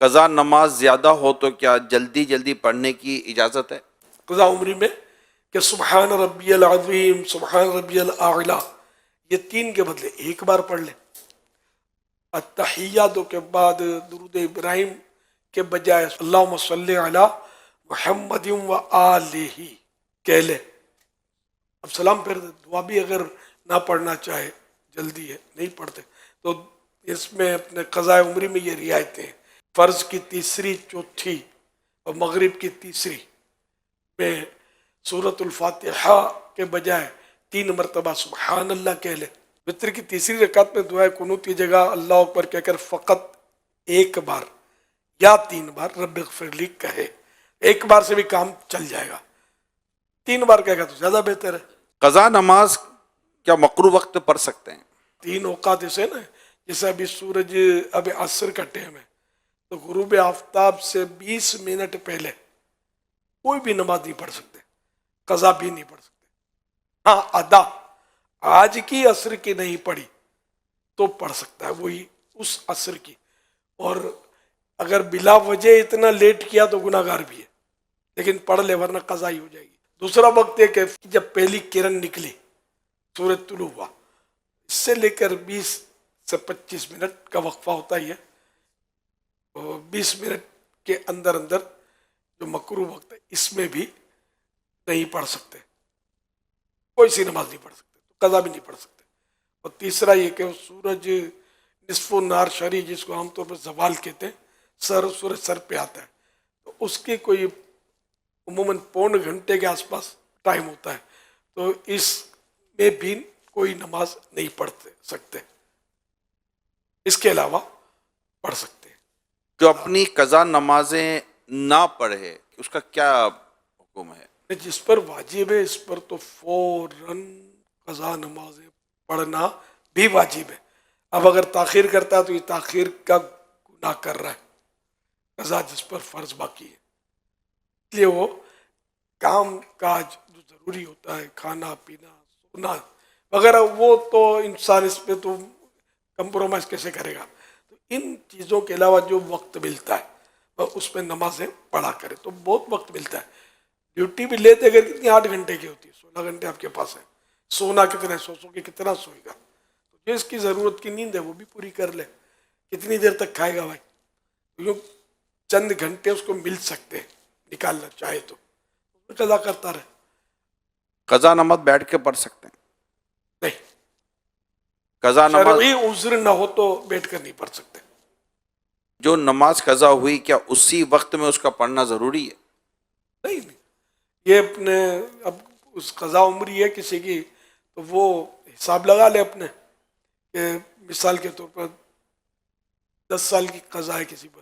قضا نماز زیادہ ہو تو کیا جلدی جلدی پڑھنے کی اجازت ہے؟ قضا عمری میں کہ سبحان ربی العظیم سبحان ربی الاعلی یہ 3 کے بدلے 1 بار پڑھ لیں. التحیاتوں کے بعد درود ابراہیم کے بجائے اللہم صلی علی محمد و آلہ کہہ لے. اب سلام پھر دعا بھی اگر نہ پڑھنا چاہے، جلدی ہے نہیں پڑھتے، تو اس میں اپنے قضاء عمری میں یہ رعایتیں ہیں. فرض کی تیسری، چوتھی اور مغرب کی تیسری میں سورۃ الفاتحہ کے بجائے 3 مرتبہ سبحان اللہ کہہ لے. وتر کی تیسری رکعت میں دعائے قنوت کی جگہ اللہ اکبر کہہ کر فقط 1 بار یا 3 بار رب اغفر لی کہے. 1 بار سے بھی کام چل جائے گا، 3 بار کہے گا تو زیادہ بہتر ہے. قضا نماز کیا مکروہ وقت پڑھ سکتے ہیں؟ 3 اوقات اسے نا، جیسے ابھی سورج اب عصر کا ٹائم ہے تو غروب آفتاب سے 20 منٹ پہلے کوئی بھی نماز نہیں پڑھ سکتے، قضا بھی نہیں پڑھ سکتے. ہاں ادا آج کی عصر کی نہیں پڑھی تو پڑھ سکتا ہے، وہی اس عصر کی. اور اگر بلا وجہ اتنا لیٹ کیا تو گناہ گار بھی ہے، لیکن پڑھ لے ورنہ قضا ہی ہو جائے گی. دوسرا وقت یہ کہ جب پہلی کرن نکلی، سورج طلوع ہوا، اس سے لے کر 20 سے 25 منٹ کا وقفہ ہوتا ہی ہے. 20 منٹ کے اندر اندر جو مکروہ وقت ہے اس میں بھی نہیں پڑھ سکتے، کوئی سی نماز نہیں پڑھ سکتے، تو قضا بھی نہیں پڑھ سکتے. اور تیسرا یہ کہ سورج نصف النہار شری، جس کو عام طور پر زوال کہتے ہیں، سورج سر پہ آتا ہے، تو اس کی کوئی عموماً 1.25 گھنٹے کے آس پاس ٹائم ہوتا ہے، تو اس میں بھی کوئی نماز نہیں پڑھ سکتے، اس کے علاوہ پڑھ سکتے ہیں. جو اپنی قضا نمازیں نہ پڑھے اس کا کیا حکم ہے؟ جس پر واجب ہے اس پر تو فوراً قضا نمازیں پڑھنا بھی واجب ہے. اب اگر تاخیر کرتا ہے تو یہ تاخیر کا گناہ کر رہا ہے، قضا جس پر فرض باقی ہے. اس لیے وہ کام کاج جو ضروری ہوتا ہے، کھانا پینا سونا وغیرہ، وہ تو انسان اس پہ تو کمپرومائز کیسے کرے گا. تو ان چیزوں کے علاوہ جو وقت ملتا ہے وہ اس میں نمازیں پڑھا کرے تو بہت وقت ملتا ہے. ڈیوٹی بھی لیتے اگر کتنی 8 گھنٹے کی ہوتی ہے، 16 گھنٹے آپ کے پاس ہے. سونا کتنا ہے، سو کے کتنا سوئے گا. تو جس کی ضرورت کی نیند ہے وہ بھی پوری کر لے. کتنی دیر تک کھائے گا بھائی؟ کیوں چند گھنٹے اس کو مل سکتے ہیں، نکالنا چاہے تو قضا کرتا رہے. قضا نماز بیٹھ کے پڑھ سکتے ہیں؟ نہیں، قضا نماز شرعی عذر نہ ہو تو بیٹھ کر نہیں پڑھ سکتے. جو نماز قضا ہوئی کیا اسی وقت میں اس کا پڑھنا ضروری ہے؟ نہیں، یہ اپنے اب اس قضا عمری ہے کسی کی تو وہ حساب لگا لے اپنے، کہ مثال کے طور پر 10 سال کی قضا ہے کسی پر،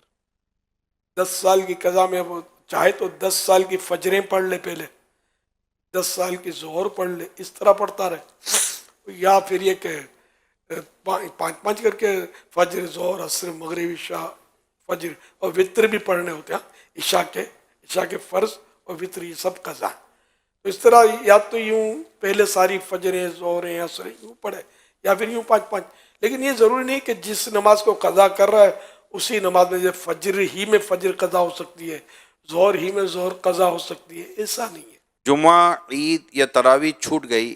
10 سال کی قضا میں وہ چاہے تو 10 سال کی فجریں پڑھ لے، پہلے 10 سال کی ظہر پڑھ لے، اس طرح پڑھتا رہے. یا پھر یہ کہ 5 کر کے فجر ظہر عصر مغرب عشاء فجر، اور وطر بھی پڑھنے ہوتے ہیں، عشاء کے فرض اور وطر یہ سب قضا. تو اس طرح یا تو یوں پہلے ساری فجریں ظہریں عصر یوں پڑھے، یا پھر یوں 5. لیکن یہ ضروری نہیں کہ جس نماز کو قضا کر رہا ہے اسی نماز میں، جیسے فجر ہی میں فجر قضا ہو سکتی ہے، ظہر ہی میں ظہر قضا ہو سکتی ہے، ایسا نہیں ہے. جمعہ، عید یا تراویح چھوٹ گئی،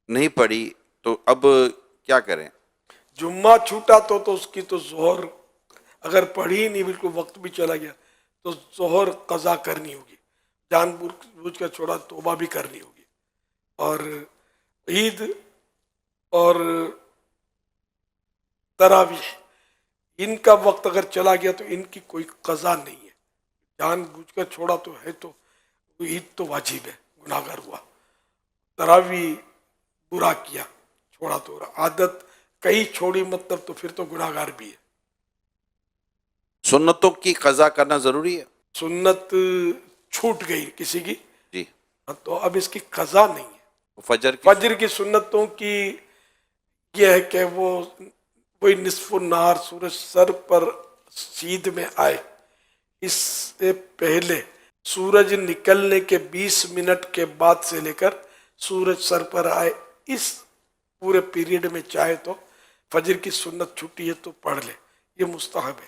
نہیں پڑھی تو اب کیا کریں؟ جمعہ چھوٹا تو اس کی تو ظہر اگر پڑھی نہیں، بالکل وقت بھی چلا گیا تو ظہر قضا کرنی ہوگی. جان بوجھ کر چھوڑا توبہ بھی کرنی ہوگی. اور عید اور تراویح ان کا وقت اگر چلا گیا تو ان کی کوئی قضا نہیں ہے. جان بوجھ کر چھوڑا تو ہے، تو عید تو واجب ہے، گناہ گار ہوا. تراویح برا کیا، چھوڑا تو عادت کہیں چھوڑی مطلب تو پھر تو گناہ گار بھی ہے. سنتوں کی قضا کرنا ضروری ہے؟ سنت چھوٹ گئی کسی کی جی. تو اب اس کی قضا نہیں ہے. فجر کی سنتوں کی یہ ہے کہ وہی نصف النہار سورج سر پر سیدھ میں آئے، اس سے پہلے سورج نکلنے کے 20 منٹ کے بعد سے لے کر سورج سر پر آئے، اس پورے پیریڈ میں چاہے تو فجر کی سنت چھٹی ہے تو پڑھ لے، یہ مستحب ہے.